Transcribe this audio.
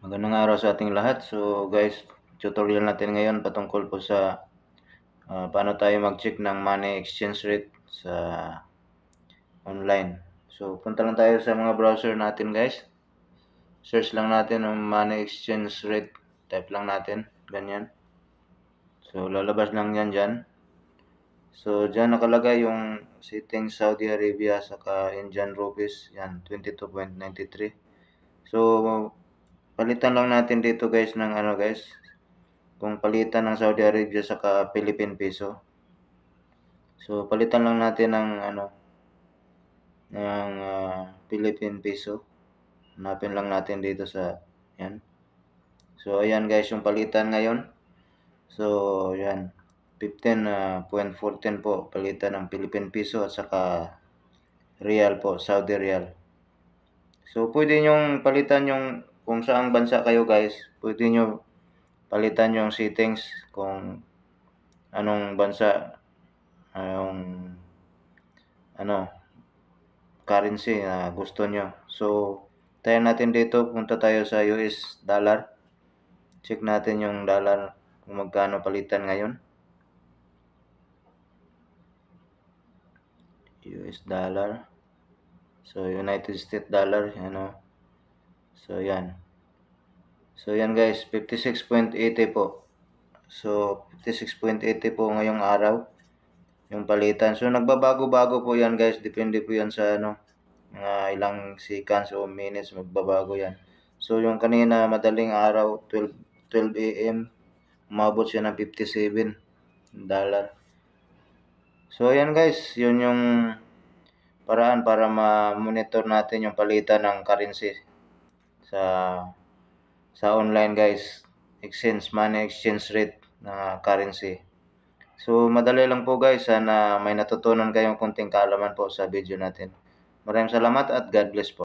Magandang araw sa ating lahat. So guys, tutorial natin ngayon patungkol po sa paano tayo mag-check ng money exchange rate sa online. So punta lang tayo sa mga browser natin guys. Search lang natin ang money exchange rate. Type lang natin, ganyan. So lalabas lang yan dyan. So dyan nakalagay yung settings Saudi Arabia saka Indian rupees. Yan, 22.93. So palitan lang natin dito guys ng ano guys, kung palitan ng Saudi Arabia saka Philippine peso. So palitan lang natin ng ano ng Philippine peso. Hanapin lang natin dito sa yan. So ayan guys yung palitan ngayon. So yan 15.14 po palitan ng Philippine peso at saka real po, Saudi real. So pwede nyong palitan yung kung saang bansa kayo guys. Pwede nyo palitan yung settings kung anong bansa yung ano currency na gusto nyo. So tayo natin dito, punta tayo sa US dollar. Check natin yung dollar kung magkano palitan ngayon. US dollar. So United States dollar, ano. So yan. So yan guys, 56.80 po. So 56.80 po ngayong araw yung palitan. So nagbabago-bago po yan guys, depende po yan sa ano, mga ilang seconds o minutes magbabago yan. So yung kanina madaling araw 12 AM umabot siya ng 57 dollar. So ayan guys, yun yung paraan para ma-monitor natin yung palitan ng currency sa online guys. Money exchange rate na currency. So madali lang po guys, sana may natutunan kayong konting kaalaman po sa video natin. Maraming salamat at God bless po.